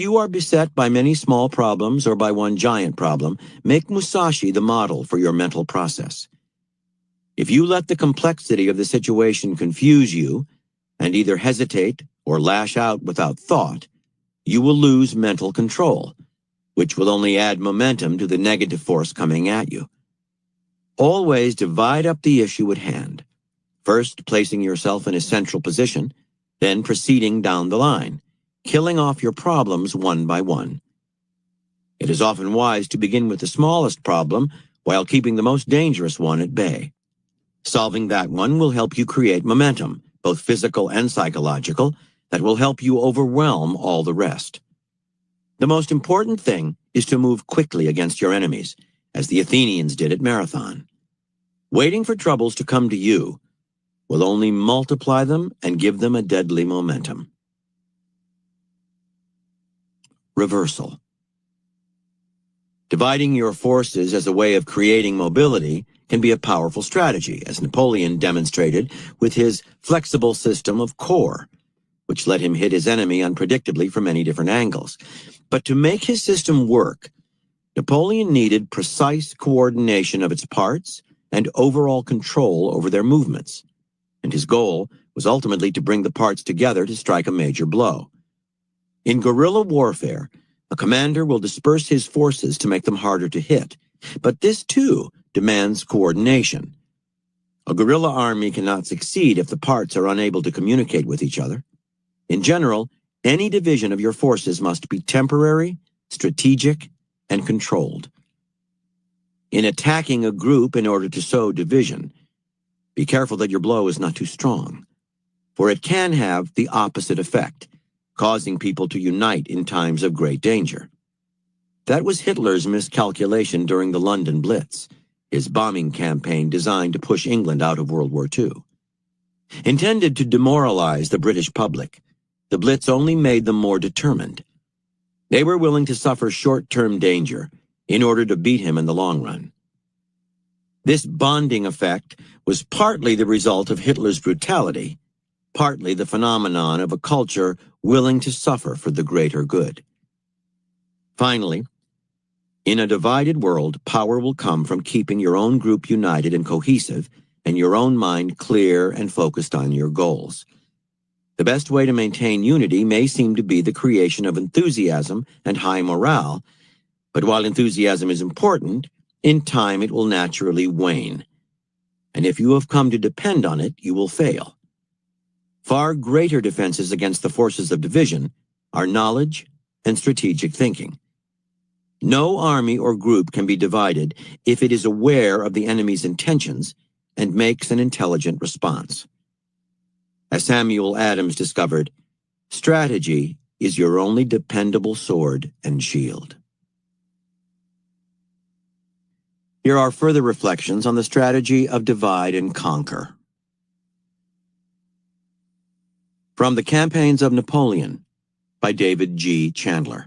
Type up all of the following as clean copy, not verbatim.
You are beset by many small problems or by one giant problem. Make Musashi the model for your mental process. If you let the complexity of the situation confuse you and either hesitate or lash out without thought, you will lose mental control, which will only add momentum to the negative force coming at you. Always divide up the issue at hand, first placing yourself in a central position, then proceeding down the line, killing off your problems one by one. It is often wise to begin with the smallest problem while keeping the most dangerous one at bay. Solving that one will help you create momentum, both physical and psychological, that will help you overwhelm all the rest. The most important thing is to move quickly against your enemies, as the Athenians did at Marathon. Waiting for troubles to come to you will only multiply them and give them a deadly momentum. Reversal. Dividing your forces as a way of creating mobility can be a powerful strategy, as Napoleon demonstrated with his flexible system of corps, which let him hit his enemy unpredictably from many different angles. But to make his system work, Napoleon needed precise coordination of its parts and overall control over their movements, and his goal was ultimately to bring the parts together to strike a major blow. In guerrilla warfare, a commander will disperse his forces to make them harder to hit, but this too demands coordination. A guerrilla army cannot succeed if the parts are unable to communicate with each other. In general, any division of your forces must be temporary, strategic, and controlled. In attacking a group in order to sow division, be careful that your blow is not too strong, for it can have the opposite effect, causing people to unite in times of great danger. That was Hitler's miscalculation during the London Blitz, his bombing campaign designed to push England out of World War II. Intended to demoralize the British public, the Blitz only made them more determined. They were willing to suffer short-term danger in order to beat him in the long run. This bonding effect was partly the result of Hitler's brutality, partly the phenomenon of a culture willing to suffer for the greater good. Finally, in a divided world, power will come from keeping your own group united and cohesive, and your own mind clear and focused on your goals. The best way to maintain unity may seem to be the creation of enthusiasm and high morale, but while enthusiasm is important, in time it will naturally wane. And if you have come to depend on it, you will fail. Far greater defenses against the forces of division are knowledge and strategic thinking. No army or group can be divided if it is aware of the enemy's intentions and makes an intelligent response. As Samuel Adams discovered, strategy is your only dependable sword and shield. Here are further reflections on the strategy of divide and conquer. From the Campaigns of Napoleon, by David G. Chandler.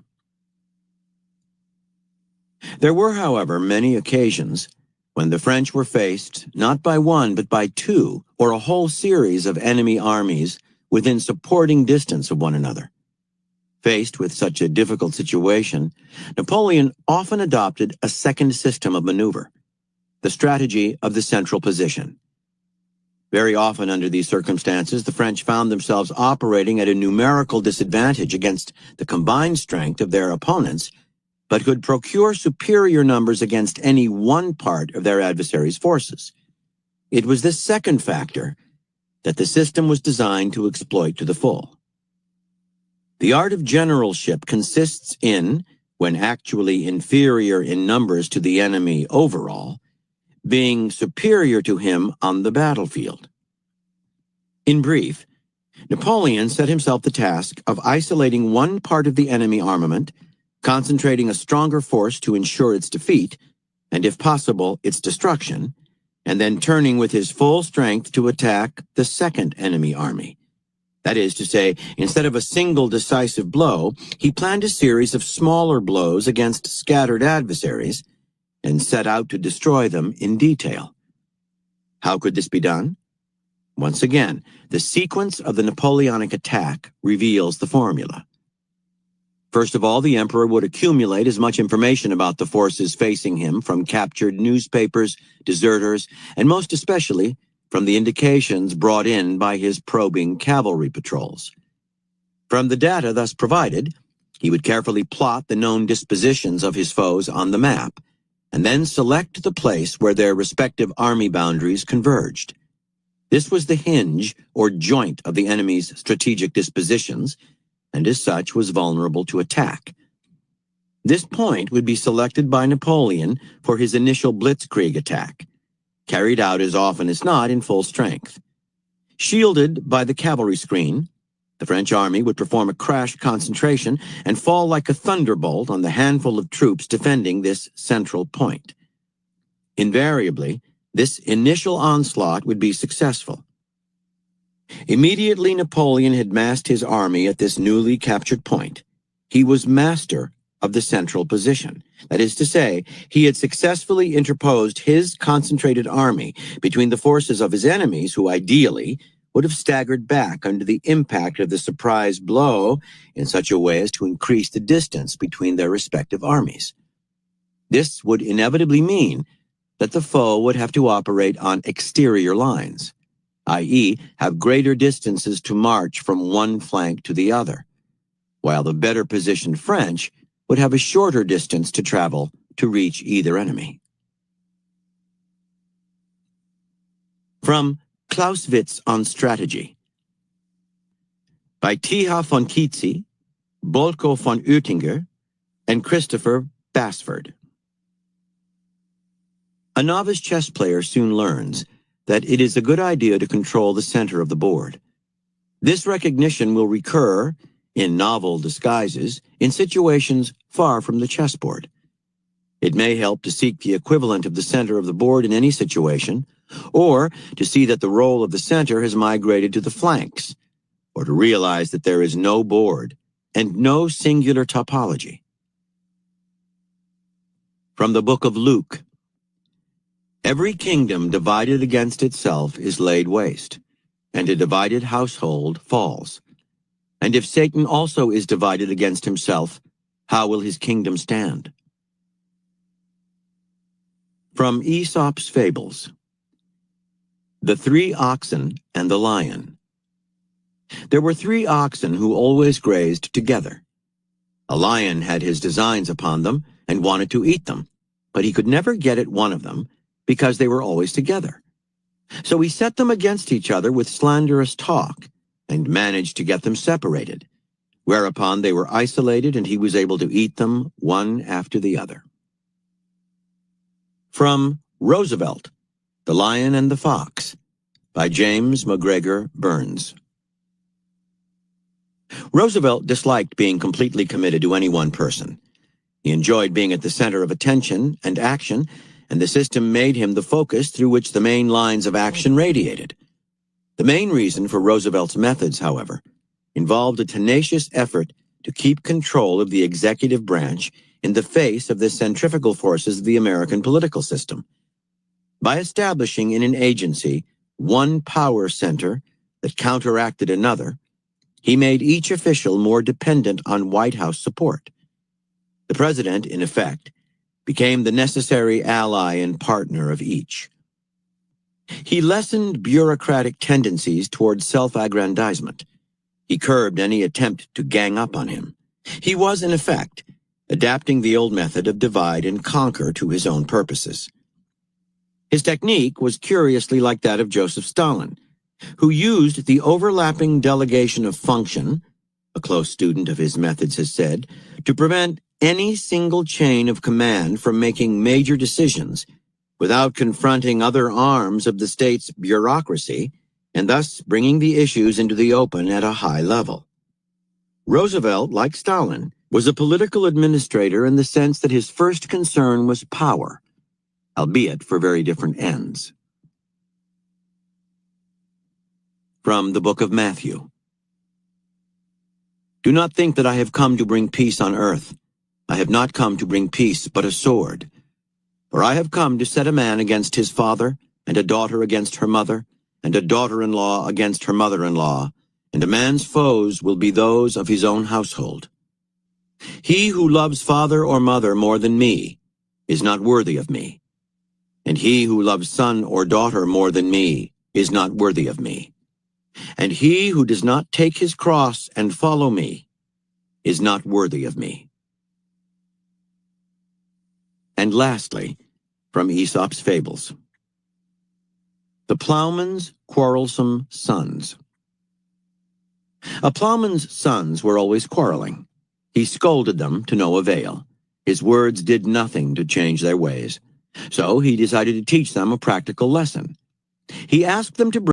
There were, however, many occasions when the French were faced not by one but by two or a whole series of enemy armies within supporting distance of one another. Faced with such a difficult situation, Napoleon often adopted a second system of maneuver, the strategy of the central position. Very often under these circumstances, the French found themselves operating at a numerical disadvantage against the combined strength of their opponents, but could procure superior numbers against any one part of their adversary's forces. It was this second factor that the system was designed to exploit to the full. The art of generalship consists in, when actually inferior in numbers to the enemy overall, being superior to him on the battlefield. In brief, Napoleon set himself the task of isolating one part of the enemy armament, concentrating a stronger force to ensure its defeat, and if possible, its destruction, and then turning with his full strength to attack the second enemy army. That is to say, instead of a single decisive blow, he planned a series of smaller blows against scattered adversaries and set out to destroy them in detail. How could this be done? Once again, the sequence of the Napoleonic attack reveals the formula. First of all, the emperor would accumulate as much information about the forces facing him from captured newspapers, deserters, and most especially from the indications brought in by his probing cavalry patrols. From the data thus provided, he would carefully plot the known dispositions of his foes on the map, and then select the place where their respective army boundaries converged. This was the hinge or joint of the enemy's strategic dispositions, and as such was vulnerable to attack. This point would be selected by Napoleon for his initial blitzkrieg attack, carried out as often as not in full strength. Shielded by the cavalry screen, the French army would perform a crash concentration and fall like a thunderbolt on the handful of troops defending this central point. Invariably, this initial onslaught would be successful. Immediately Napoleon had massed his army at this newly captured point, he was master of the central position. That is to say, he had successfully interposed his concentrated army between the forces of his enemies who ideally would have staggered back under the impact of the surprise blow in such a way as to increase the distance between their respective armies. This would inevitably mean that the foe would have to operate on exterior lines, i.e., have greater distances to march from one flank to the other, while the better positioned French would have a shorter distance to travel to reach either enemy. From Clausewitz on Strategy, by Tiha von Kietze, Bolko von Oettinger, and Christopher Basford. A novice chess player soon learns that it is a good idea to control the center of the board. This recognition will recur, in novel disguises, in situations far from the chessboard. It may help to seek the equivalent of the center of the board in any situation, or to see that the role of the center has migrated to the flanks, or to realize that there is no board and no singular topology. From the book of Luke, every kingdom divided against itself is laid waste, and a divided household falls. And if Satan also is divided against himself, how will his kingdom stand? From Aesop's Fables, The 3 Oxen and the Lion. There were 3 oxen who always grazed together. A lion had his designs upon them and wanted to eat them, but he could never get at one of them because they were always together. So he set them against each other with slanderous talk and managed to get them separated, whereupon they were isolated and he was able to eat them one after the other. From Roosevelt, The Lion and the Fox, by James McGregor Burns. Roosevelt disliked being completely committed to any one person. He enjoyed being at the center of attention and action, and the system made him the focus through which the main lines of action radiated. The main reason for Roosevelt's methods, however, involved a tenacious effort to keep control of the executive branch in the face of the centrifugal forces of the American political system. By establishing in an agency one power center that counteracted another, he made each official more dependent on White House support. The president, in effect, became the necessary ally and partner of each. He lessened bureaucratic tendencies towards self-aggrandizement. He curbed any attempt to gang up on him. He was, in effect, adapting the old method of divide and conquer to his own purposes. His technique was curiously like that of Joseph Stalin, who used the overlapping delegation of function, a close student of his methods has said, to prevent any single chain of command from making major decisions without confronting other arms of the state's bureaucracy and thus bringing the issues into the open at a high level. Roosevelt, like Stalin, was a political administrator in the sense that his first concern was power, albeit for very different ends. From the book of Matthew. Do not think that I have come to bring peace on earth. I have not come to bring peace, but a sword. For I have come to set a man against his father, and a daughter against her mother, and a daughter-in-law against her mother-in-law, and a man's foes will be those of his own household. He who loves father or mother more than me is not worthy of me, and he who loves son or daughter more than me is not worthy of me. And he who does not take his cross and follow me is not worthy of me. And lastly, from Aesop's Fables, the Plowman's Quarrelsome Sons. A plowman's sons were always quarreling. He scolded them to no avail. His words did nothing to change their ways. So he decided to teach them a practical lesson. He asked them to